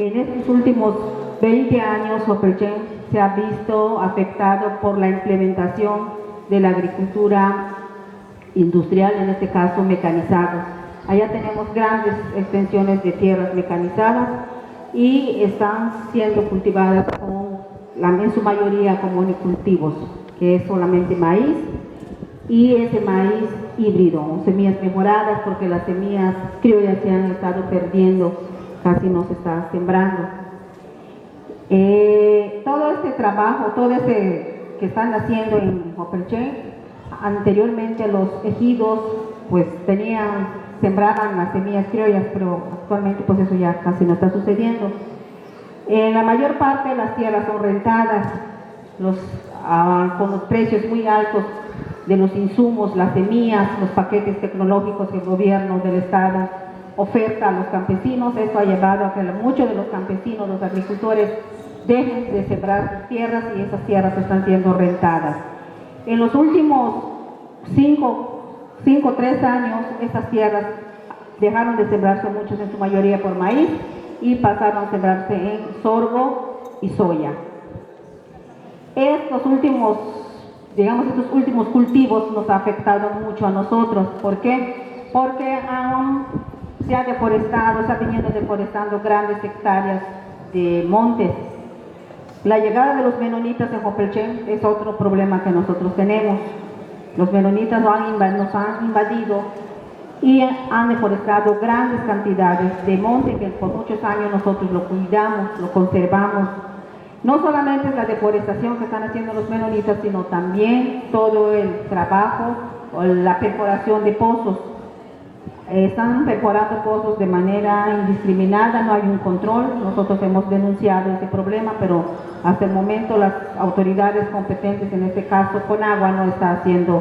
En estos últimos 20 años, Hopelchen se ha visto afectado por la implementación de la agricultura industrial, en este caso mecanizada. Allá tenemos grandes extensiones de tierras mecanizadas y están siendo cultivadas en su mayoría con monocultivos, que es solamente maíz, y ese maíz híbrido, semillas mejoradas, porque las semillas criollas se han estado perdiendo, casi no se está sembrando. Todo este trabajo, todo este que están haciendo en Hopelchen, anteriormente los ejidos pues sembraban las semillas criollas, pero actualmente pues eso ya casi no está sucediendo. La mayor parte de las tierras son rentadas, con los precios muy altos de los insumos, las semillas, los paquetes tecnológicos que el gobierno del estado oferta a los campesinos. Esto ha llevado a que muchos de los campesinos, los agricultores, dejen de sembrar sus tierras y esas tierras están siendo rentadas. En los últimos 3 años, estas tierras dejaron de sembrarse, muchos en su mayoría por maíz, y pasaron a sembrarse en sorgo y soya. Estos últimos cultivos nos han afectado mucho a nosotros. ¿Por qué? Porque se ha deforestado, se ha venido deforestando grandes hectáreas de montes. La llegada de los menonitas en Hopelchen es otro problema que nosotros tenemos. Los menonitas nos han invadido y han deforestado grandes cantidades de monte que por muchos años nosotros lo cuidamos, lo conservamos. No solamente es la deforestación que están haciendo los menonitas, sino también todo el trabajo o la perforación de pozos. Están perforando pozos de manera indiscriminada, no hay un control. Nosotros hemos denunciado ese problema, pero hasta el momento las autoridades competentes, en este caso Conagua, no le está haciendo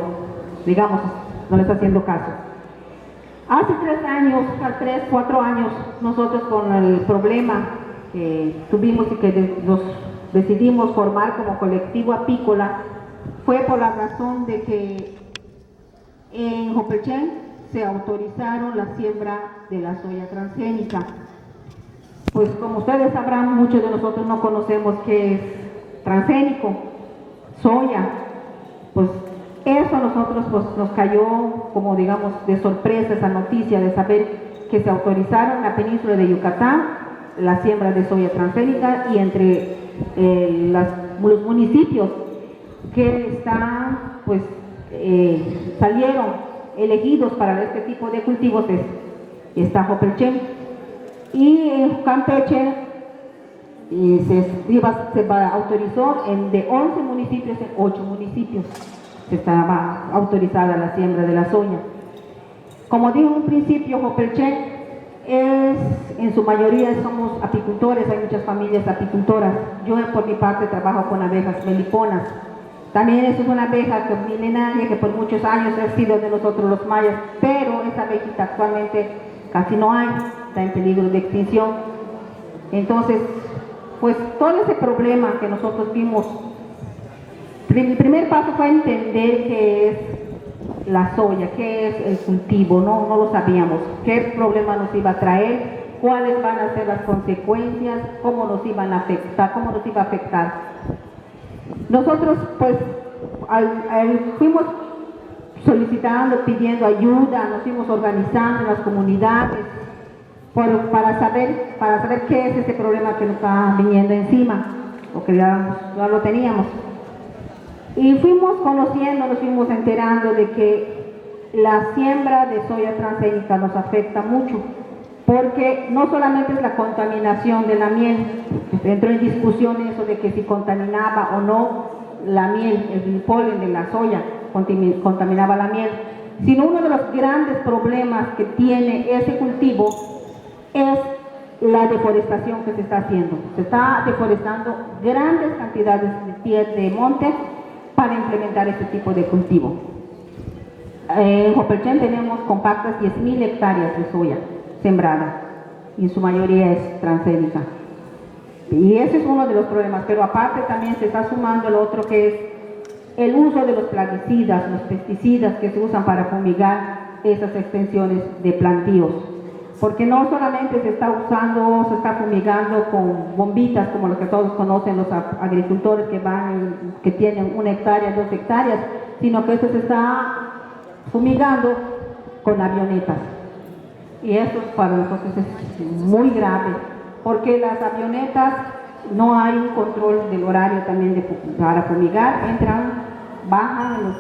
caso. Hace 4 años, nosotros con el problema que tuvimos y que nos decidimos formar como colectivo apícola, fue por la razón de que en Hopelchen se autorizaron la siembra de la soya transgénica. Pues como ustedes sabrán, muchos de nosotros no conocemos qué es transgénico, soya. Pues eso a nosotros pues, nos cayó como de sorpresa esa noticia de saber que se autorizaron en la península de Yucatán la siembra de soya transgénica, y entre los municipios que están salieron elegidos para este tipo de cultivos está Hopelchen, y en Campeche se autorizó de 11 municipios, en 8 municipios estaba autorizada la siembra de la soya. Como dije en un principio, Hopelchen en su mayoría somos apicultores, hay muchas familias apicultoras. Yo por mi parte trabajo con abejas meliponas. También eso es una abeja milenaria que por muchos años ha sido de nosotros los mayas, pero esa abejita actualmente casi no hay, está en peligro de extinción. Entonces, pues todo ese problema que nosotros vimos, el primer paso fue entender qué es la soya, qué es el cultivo, no lo sabíamos, qué problema nos iba a traer, cuáles van a ser las consecuencias, cómo nos iba a afectar. Nosotros pues fuimos solicitando, pidiendo ayuda, nos fuimos organizando en las comunidades para saber qué es ese problema que nos está viniendo encima, o que ya lo teníamos. Y fuimos conociendo, nos fuimos enterando de que la siembra de soya transgénica nos afecta mucho, porque no solamente es la contaminación de la miel, entró en discusión eso de que si contaminaba o no la miel, el polen de la soya contaminaba la miel, sino uno de los grandes problemas que tiene ese cultivo es la deforestación que se está haciendo. Se está deforestando grandes cantidades de monte para implementar este tipo de cultivo. En Hopelchen tenemos compactas 10.000 hectáreas de soya sembrada, y en su mayoría es transgénica. Y ese es uno de los problemas, pero aparte también se está sumando el otro, que es el uso de los plaguicidas, los pesticidas que se usan para fumigar esas extensiones de plantíos. porque no solamente se está usando, se está fumigando con bombitas, como lo que todos conocen los agricultores que tienen 1 hectárea, 2 hectáreas, sino que esto se está fumigando con avionetas. Y eso para nosotros es muy grave, porque las avionetas no hay un control del horario también para fumigar, entran, bajan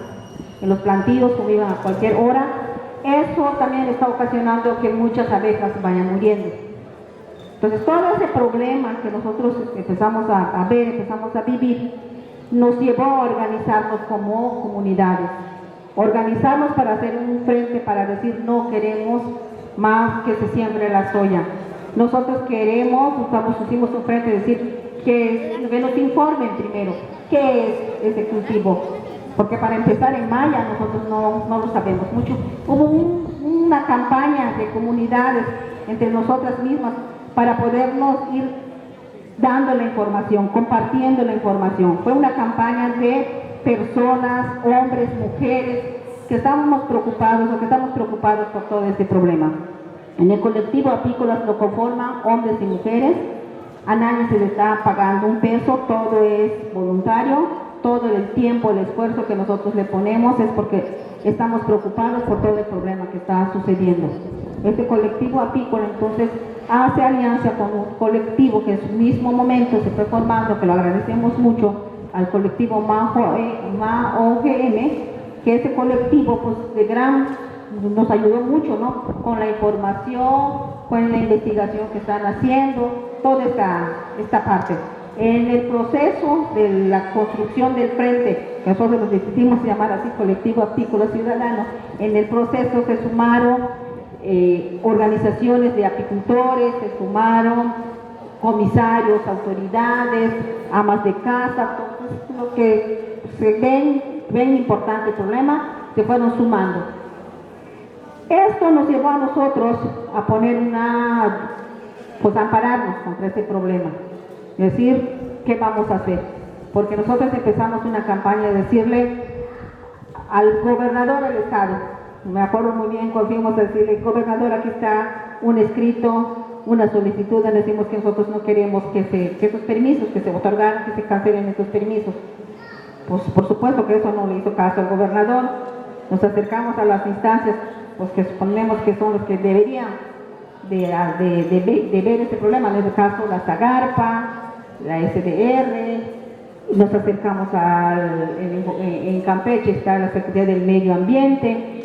en los plantíos, fumigan a cualquier hora. Eso también está ocasionando que muchas abejas vayan muriendo. Entonces todo ese problema que nosotros empezamos a ver, empezamos a vivir, nos llevó a organizarnos como comunidades, organizarnos para hacer un frente, para decir no queremos más que se siembre la soya. Nosotros queremos, hicimos un frente de decir que nos informen primero qué es ese cultivo, porque para empezar en maya nosotros no lo sabemos mucho. Hubo una campaña de comunidades entre nosotras mismas para podernos ir dando la información, compartiendo la información. Fue una campaña de personas, hombres, mujeres, que estábamos preocupados o que estamos preocupados por todo este problema. En el colectivo Apícolas lo conforman hombres y mujeres. A nadie se le está pagando un peso, todo es voluntario. Todo el tiempo, el esfuerzo que nosotros le ponemos es porque estamos preocupados por todo el problema que está sucediendo. Este colectivo apícola entonces hace alianza con un colectivo que en su mismo momento se fue formando, que lo agradecemos mucho, al colectivo MAOGM, que ese colectivo pues nos ayudó mucho, ¿no? Con la información, con la investigación que están haciendo, toda esta parte. En el proceso de la construcción del frente, que nosotros nos decidimos llamar así, Colectivo Apícola Ciudadano, en el proceso se sumaron organizaciones de apicultores, se sumaron comisarios, autoridades, amas de casa, todos los que se ven importante el problema, se fueron sumando. Esto nos llevó a nosotros a poner pues ampararnos contra este problema. Es decir, ¿qué vamos a hacer? Porque nosotros empezamos una campaña de decirle al gobernador del estado, me acuerdo muy bien cuando fuimos a decirle, gobernador, aquí está un escrito, una solicitud, donde decimos que nosotros no queremos que esos permisos que se otorgaron, que se cancelen esos permisos. Pues por supuesto que eso no le hizo caso al gobernador. Nos acercamos a las instancias, pues que suponemos que son los que deberían de ver este problema, en este caso la Zagarpa, la SDR, nos acercamos en Campeche está la Secretaría del Medio Ambiente.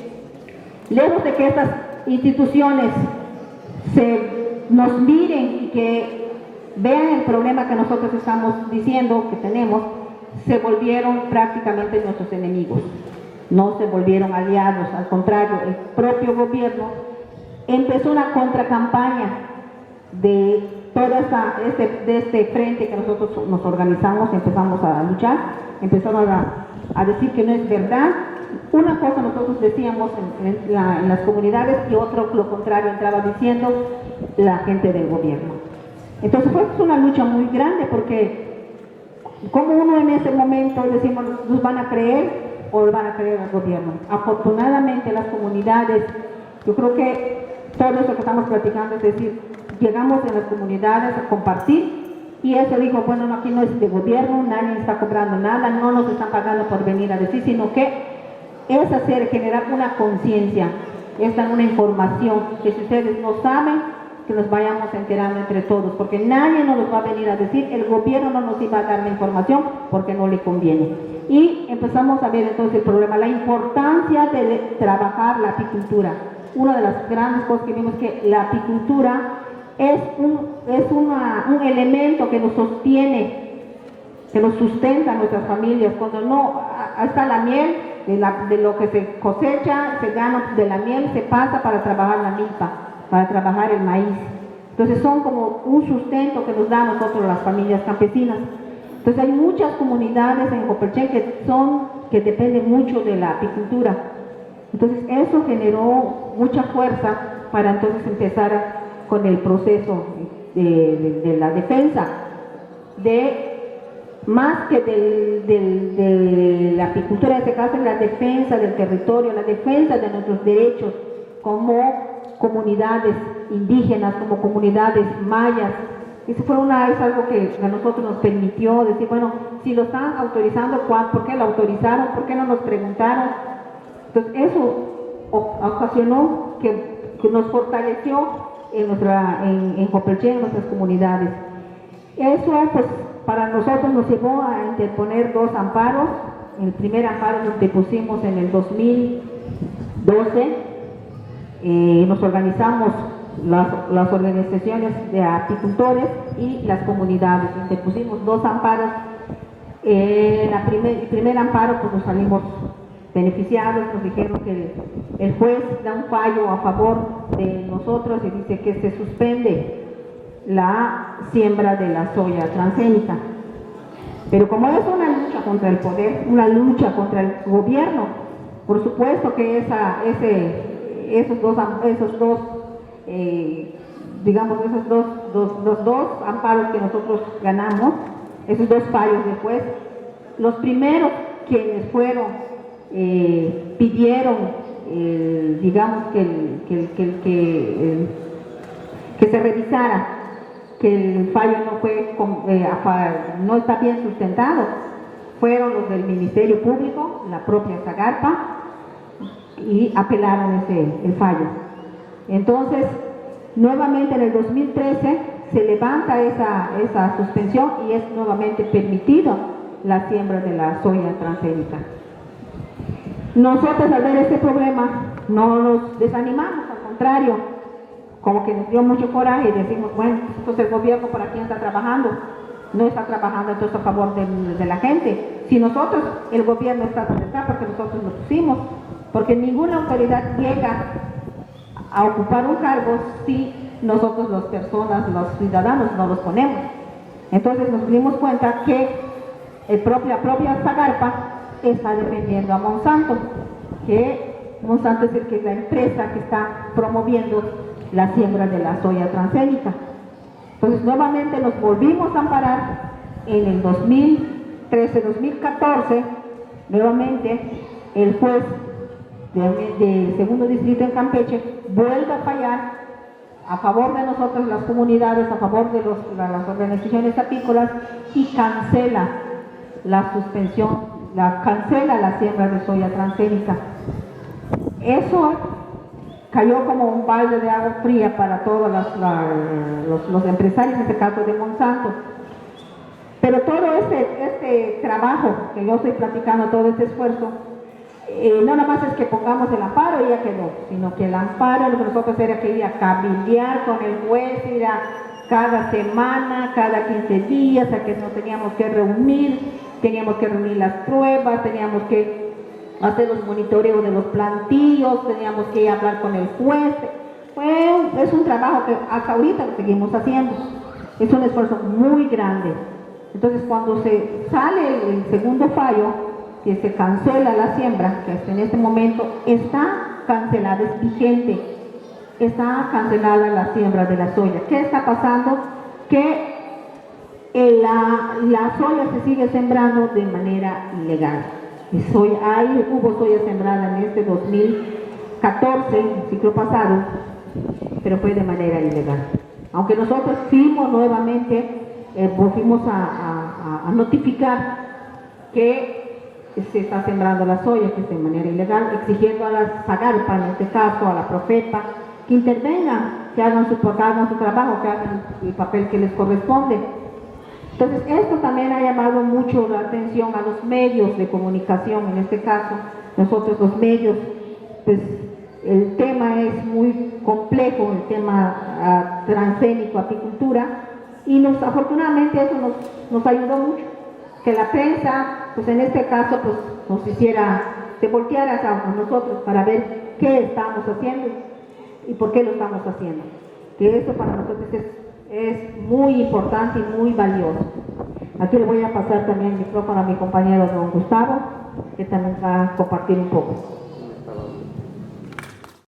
Lejos de que estas instituciones nos miren y que vean el problema que nosotros estamos diciendo que tenemos, se volvieron prácticamente nuestros enemigos, no se volvieron aliados, al contrario, el propio gobierno empezó una contracampaña de todo este frente que nosotros nos organizamos, empezamos a luchar, empezamos a decir que no es verdad. Una cosa nosotros decíamos en las comunidades y otro lo contrario entraba diciendo la gente del gobierno. Entonces fue una lucha muy grande porque como uno en ese momento decimos, ¿nos van a creer o van a creer al gobierno? Afortunadamente las comunidades, yo creo que todo eso que estamos platicando, es decir, llegamos en las comunidades a compartir y eso dijo, bueno, no, aquí no es de gobierno, nadie está cobrando nada, no nos están pagando por venir a decir, sino que es generar una conciencia, es dar una información, que si ustedes no saben, que nos vayamos enterando entre todos, porque nadie nos los va a venir a decir, el gobierno no nos iba a dar la información porque no le conviene. Y empezamos a ver entonces el problema, la importancia de trabajar la apicultura. Una de las grandes cosas que vimos es que la apicultura es un elemento que nos sostiene, que nos sustenta a nuestras familias. Cuando no está la miel, de lo que se cosecha, se gana de la miel, se pasa para trabajar la milpa, para trabajar el maíz. Entonces son como un sustento que nos da a nosotros las familias campesinas. Entonces hay muchas comunidades en Jopelchen que dependen mucho de la apicultura. Entonces eso generó mucha fuerza para entonces empezar con el proceso de la defensa, más que de la apicultura, en este caso, la defensa del territorio, la defensa de nuestros derechos como comunidades indígenas, como comunidades mayas. Eso fue es algo que a nosotros nos permitió decir, bueno, si lo están autorizando, ¿por qué lo autorizaron? ¿Por qué no nos preguntaron? Entonces eso ocasionó que nos fortaleció en Jopelchen, en nuestras comunidades. Eso pues para nosotros nos llevó a interponer 2 amparos. El primer amparo nos depusimos en el 2012. Nos organizamos las organizaciones de apicultores y las comunidades. Interpusimos 2 amparos. El primer amparo pues nos salimos beneficiados, nos dijeron que el juez da un fallo a favor de nosotros y dice que se suspende la siembra de la soya transgénica. Pero como es una lucha contra el poder, una lucha contra el gobierno, por supuesto que esos dos amparos que nosotros ganamos, esos 2 fallos del juez, los primeros quienes fueron pidieron, digamos, que se revisara, que el fallo no está bien sustentado, fueron los del Ministerio Público, la propia Zagarpa, y apelaron el fallo. Entonces, nuevamente en el 2013 se levanta esa suspensión y es nuevamente permitido la siembra de la soya transgénica. Nosotros al ver este problema no nos desanimamos, al contrario, como que nos dio mucho coraje y decimos, bueno, entonces el gobierno ¿para quién está trabajando? No está trabajando entonces a favor de la gente. Si nosotros, el gobierno está donde está porque nosotros lo pusimos, porque ninguna autoridad llega a ocupar un cargo si nosotros las personas, los ciudadanos no los ponemos. Entonces nos dimos cuenta que la propia Zagarpa está defendiendo a Monsanto, que Monsanto es la empresa que está promoviendo la siembra de la soya transgénica. Entonces nuevamente nos volvimos a amparar en el 2013-2014, nuevamente el juez del segundo distrito en Campeche vuelve a fallar a favor de nosotros, las comunidades, a favor de las organizaciones apícolas, y cancela la suspensión, cancela la siembra de soya transgénica. Eso cayó como un balde de agua fría para todos los empresarios, en este caso de Monsanto. Pero todo este trabajo que yo estoy platicando, todo este esfuerzo, no nada más es que pongamos el amparo y ya quedó, sino que el amparo lo que nosotros era que ir a cabildear con el juez, ir a cada semana, cada 15 días, a que nos teníamos que reunir las pruebas, teníamos que hacer los monitoreos de los plantillos, teníamos que hablar con el juez. Es un trabajo que hasta ahorita lo seguimos haciendo, es un esfuerzo muy grande. Entonces cuando se sale el segundo fallo, que se cancela la siembra, que en este momento está cancelada, es vigente, está cancelada la siembra de la soya. ¿Qué está pasando? Que la soya se sigue sembrando de manera ilegal. Hubo soya sembrada en este 2014, el ciclo pasado, pero fue de manera ilegal. Aunque nosotros fuimos nuevamente, volvimos a notificar que se está sembrando la soya, que es de manera ilegal, exigiendo a la Zagarpa, en este caso a la Profepa, que intervengan, que hagan su trabajo, que hagan el papel que les corresponde. Entonces esto también ha llamado mucho la atención a los medios de comunicación, en este caso nosotros los medios, pues el tema es muy complejo, el tema transgénico, apicultura, y afortunadamente eso nos ayudó mucho, que la prensa, pues en este caso, pues se volteara a nosotros para ver qué estamos haciendo y por qué lo estamos haciendo. Que eso para nosotros es muy importante y muy valioso. Aquí le voy a pasar también el micrófono a mi compañero don Gustavo, que también va a compartir un poco.